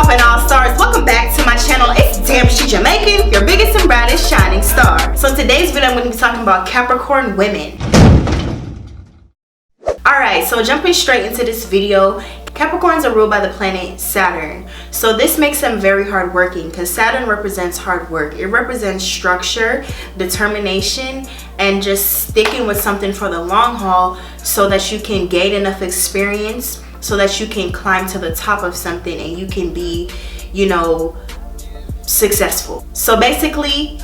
poppin' all stars, welcome back to my channel. It's DAMNSHEJAMAICAN, your biggest and brightest shining star. So in today's video I'm going to be talking about Capricorn women. Alright, so jumping straight into this video, Capricorns are ruled by the planet Saturn. So this makes them very hardworking because Saturn represents hard work. It represents structure, determination, and just sticking with something for the long haul so that you can gain enough experience so that you can climb to the top of something and you can be, you know, successful. So basically,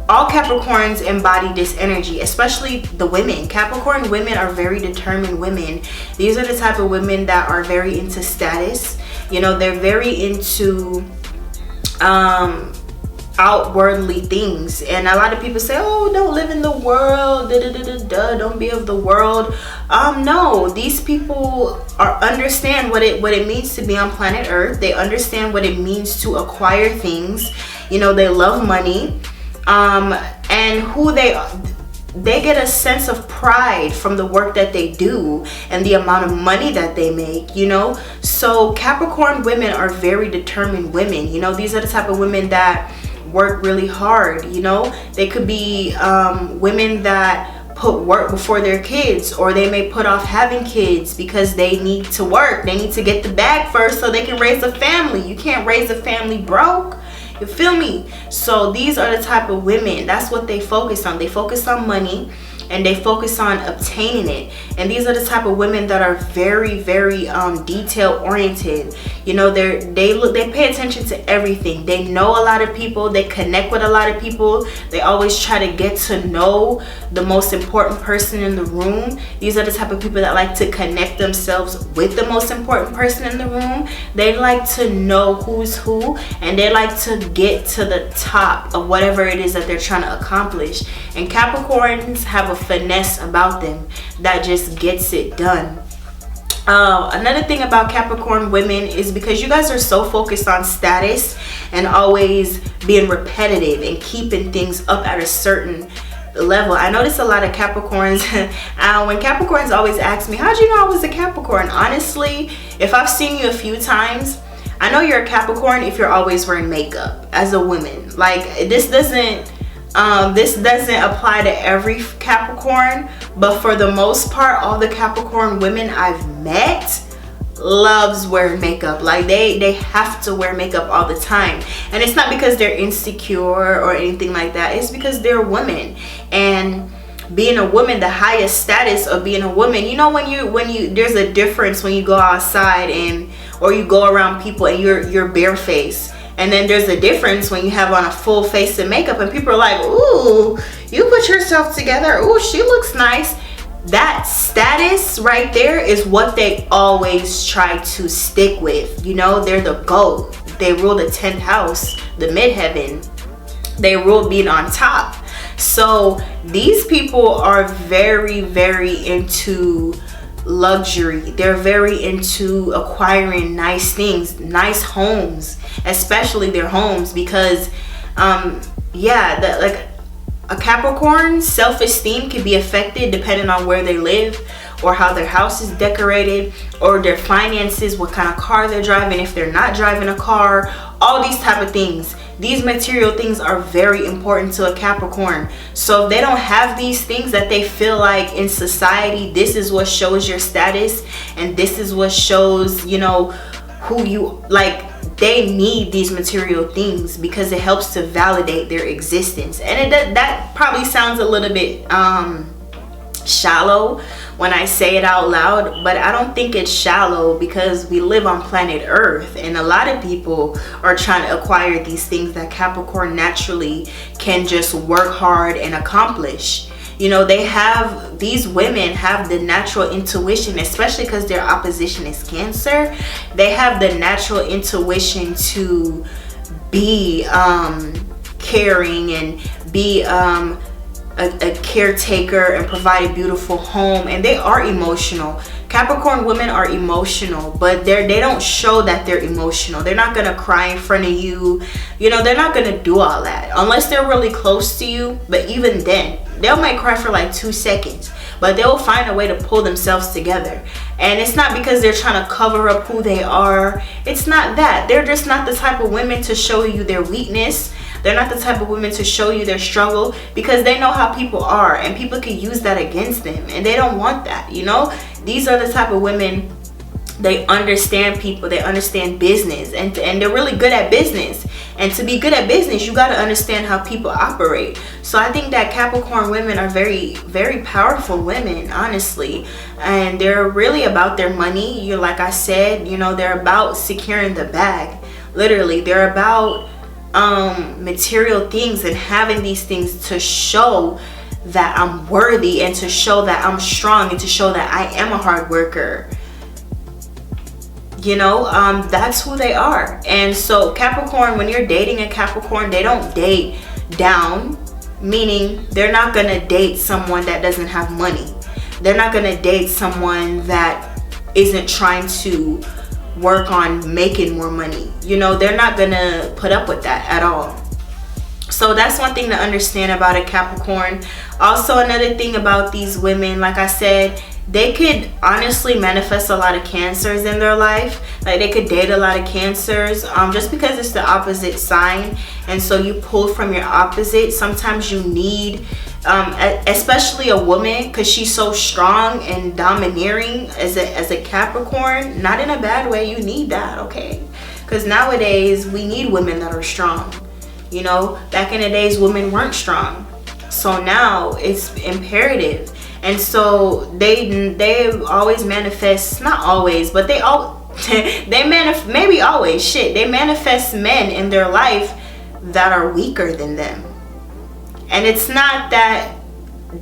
all Capricorns embody this energy, especially the women. Capricorn women are very determined women. These are the type of women that are very into status. You know, they're very into outwardly things. And a lot of people say, oh, don't live in the world, don't be of the world. No, these people understand what it means to be on planet Earth. They understand what it means to acquire things. You know, they love money. And who they get a sense of pride from the work that they do and the amount of money that they make, you know. So Capricorn women are very determined women. You know, these are the type of women that work really hard. You know, they could be women that put work before their kids, or they may put off having kids because they need to work. They need to get the bag first so they can raise a family. You can't raise a family broke. You feel me? So these are the type of women, that's what they focus on. They focus on money and they focus on obtaining it. And these are the type of women that are very, very detail oriented. You know, they pay attention to everything. They know a lot of people. They connect with a lot of people. They always try to get to know the most important person in the room. These are the type of people that like to connect themselves with the most important person in the room. They like to know who's who, and they like to get to the top of whatever it is that they're trying to accomplish. And Capricorns have a finesse about them that just gets it done. Another thing about Capricorn women is because you guys are so focused on status and always being repetitive and keeping things up at a certain level. I notice a lot of Capricorns when Capricorns always ask me, how'd you know I was a Capricorn? Honestly, if I've seen you a few times, I know you're a Capricorn if you're always wearing makeup as a woman. Like, this doesn't apply to every Capricorn, but for the most part, all the Capricorn women I've met loves wearing makeup. Like, they have to wear makeup all the time. And it's not because they're insecure or anything like that. It's because they're women. And being a woman, the highest status of being a woman, you know, when you there's a difference when you go outside or you go around people and you're barefaced. And then there's a difference when you have on a full face of makeup and people are like, ooh, you put yourself together. Ooh, she looks nice. That status right there is what they always try to stick with. You know, they're the GOAT. They rule the 10th house, the midheaven. They rule being on top. So these people are very, very into luxury. They're very into acquiring nice things, nice homes, especially their homes, because like a Capricorn self-esteem can be affected depending on where they live, or how their house is decorated, or their finances, what kind of car they're driving, if they're not driving a car, all these type of things. These material things are very important to a Capricorn. So if they don't have these things that they feel like in society, this is what shows your status and this is what shows, you know, who you like. They need these material things because it helps to validate their existence. And that probably sounds a little bit shallow when I say it out loud, but I don't think it's shallow because we live on planet Earth and a lot of people are trying to acquire these things that Capricorn naturally can just work hard and accomplish. You know, these women have the natural intuition, especially because their opposition is Cancer. They have the natural intuition to be caring and be a caretaker and provide a beautiful home, and they are emotional. Capricorn women are emotional, but they don't show that they're emotional. They're not gonna cry in front of you. You know, they're not gonna do all that unless they're really close to you. But even then, they might cry for like 2 seconds. but they'll find a way to pull themselves together. And it's not because they're trying to cover up who they are. It's not that. They're just not the type of women to show you their weakness. They're not the type of women to show you their struggle, because they know how people are and people can use that against them, and they don't want that, you know. These are the type of women, they understand people, they understand business, and they're really good at business. And to be good at business, you got to understand how people operate. So I think that Capricorn women are very, very powerful women, honestly. And they're really about their money. You're, like I said, you know, they're about securing the bag. Literally, they're about material things and having these things to show that I'm worthy, and to show that I'm strong, and to show that I am a hard worker. You know, that's who they are. And so Capricorn, when you're dating a Capricorn, they don't date down, meaning they're not gonna date someone that doesn't have money. They're not gonna date someone that isn't trying to work on making more money. You know, they're not gonna put up with that at all. So that's one thing to understand about a Capricorn. Also, another thing about these women, like I said, they could honestly manifest a lot of Cancers in their life. Like, they could date a lot of Cancers, just because it's the opposite sign, and so you pull from your opposite. Sometimes you need, especially a woman, because she's so strong and domineering as a Capricorn. Not in a bad way, you need that, okay? Because nowadays we need women that are strong. You know, back in the days, women weren't strong, so now it's imperative. And so they always manifest, not always, but they manifest men in their life that are weaker than them. And it's not that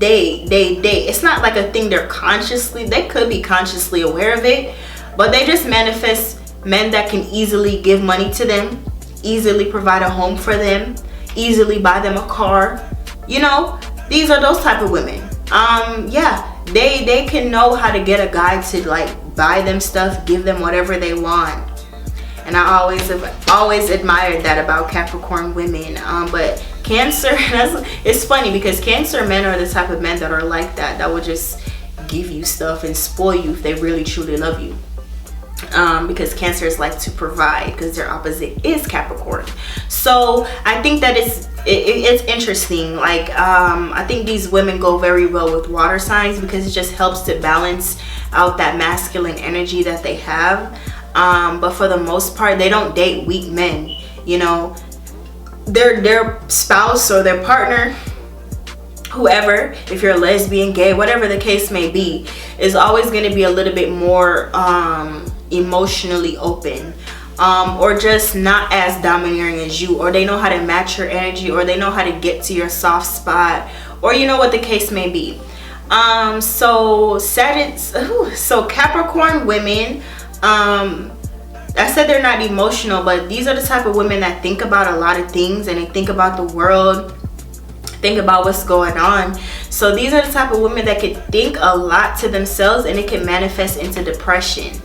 it's not like a thing they could be consciously aware of it, but they just manifest men that can easily give money to them, easily provide a home for them, easily buy them a car. You know, these are those type of women. Yeah, they can know how to get a guy to like buy them stuff, give them whatever they want. And I always admired that about Capricorn women. But Cancer, it's funny because Cancer men are the type of men that are like that will just give you stuff and spoil you if they really truly love you. Because Cancers like to provide, because their opposite is Capricorn. So I think that it's interesting. Like, I think these women go very well with water signs, because it just helps to balance out that masculine energy that they have. But for the most part, they don't date weak men. You know, their spouse or their partner, whoever, if you're a lesbian, gay, whatever the case may be, is always going to be a little bit more emotionally open, or just not as domineering as you, or they know how to match your energy, or they know how to get to your soft spot, or you know what the case may be. So Capricorn women, I said they're not emotional, but these are the type of women that think about a lot of things, and they think about the world, think about what's going on. So these are the type of women that could think a lot to themselves, and it can manifest into depression,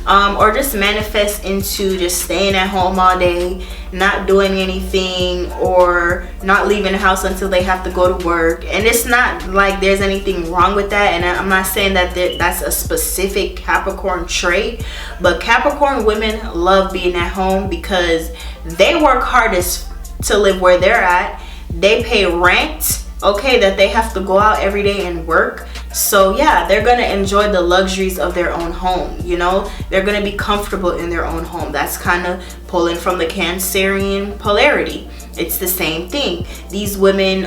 or just manifest into just staying at home all day, not doing anything, or not leaving the house until they have to go to work. And it's not like there's anything wrong with that, and I'm not saying that that's a specific Capricorn trait, but Capricorn women love being at home because they work hardest to live where they're at. They pay rent, okay, that they have to go out every day and work. So yeah, they're gonna enjoy the luxuries of their own home. You know, they're gonna be comfortable in their own home. That's kind of pulling from the Cancerian polarity. It's the same thing. These women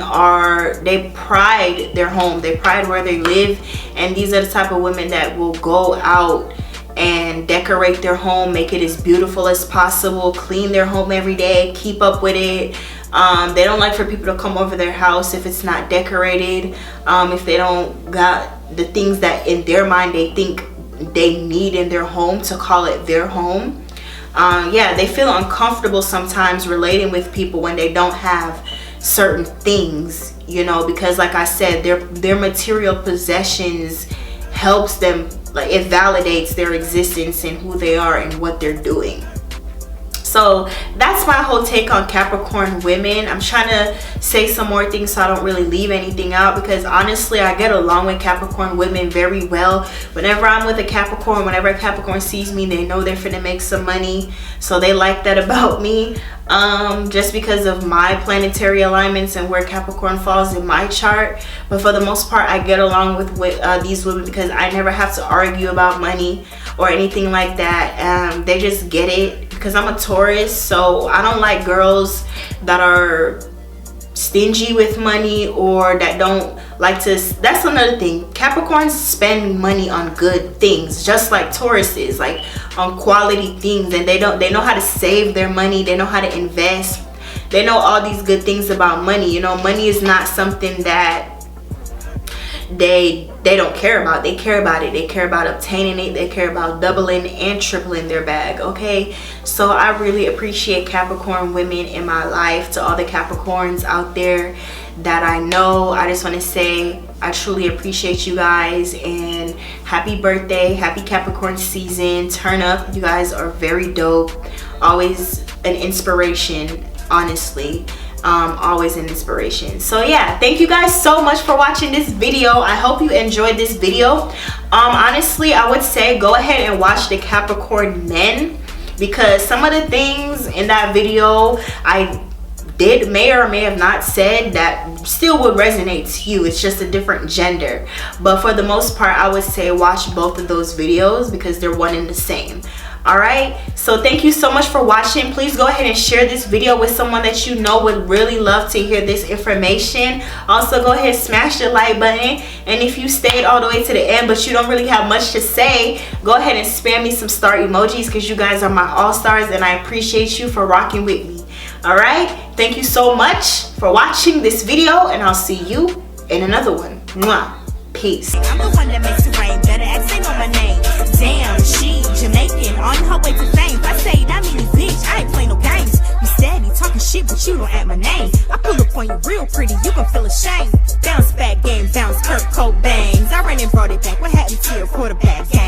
they pride their home, they pride where they live, and these are the type of women that will go out and decorate their home, make it as beautiful as possible, clean their home every day, keep up with it. They don't like for people to come over their house if it's not decorated, if they don't got the things that in their mind they think they need in their home to call it their home. Yeah, they feel uncomfortable sometimes relating with people when they don't have certain things, you know, because like I said, their material possessions helps them, like it validates their existence and who they are and what they're doing. So that's my whole take on Capricorn women. I'm trying to say some more things so I don't really leave anything out, because honestly I get along with Capricorn women very well. Whenever I'm with a Capricorn, whenever a Capricorn sees me, they know they're finna make some money, so they like that about me. Just because of my planetary alignments and where Capricorn falls in my chart. But for the most part, I get along with these women because I never have to argue about money or anything like that. They just get it, because I'm a Taurus, so I don't like girls that are stingy with money or that don't like to. That's another thing. Capricorns spend money on good things, just like Taurus is, like on quality things, and they know how to save their money, they know how to invest, they know all these good things about money. You know, money is not something that they don't care about. They care about it. They care about obtaining it. They care about doubling and tripling their bag. Okay, so I really appreciate Capricorn women in my life. To all the Capricorns out there that I know, I just want to say I truly appreciate you guys, and happy birthday, happy Capricorn season. Turn up, you guys are very dope, always an inspiration, honestly. Always an inspiration. So yeah, thank you guys so much for watching this video. I hope you enjoyed this video. Honestly, I would say go ahead and watch the Capricorn men, because some of the things in that video I may or may have not said that still would resonate to you. It's just a different gender, but for the most part I would say watch both of those videos because they're one and the same. All right, so thank you so much for watching. Please go ahead and share this video with someone that you know would really love to hear this information. Also, go ahead and smash the like button, and if you stayed all the way to the end but you don't really have much to say, go ahead and spam me some star emojis, because you guys are my all-stars and I appreciate you for rocking with me. All right, thank you so much for watching this video, and I'll see you in another one. Mwah. Peace. I'm the one that makes it rain. Better accent on my name. Damn, she Jamaican on her way to fame. If I say that means bitch, I ain't play no games. You steady talking shit, but you don't add my name. I pull up on you real pretty, you gon' feel ashamed. Bounce back game, bounce Kurt Cobain. I ran and brought it back. What happened to your quarterback game?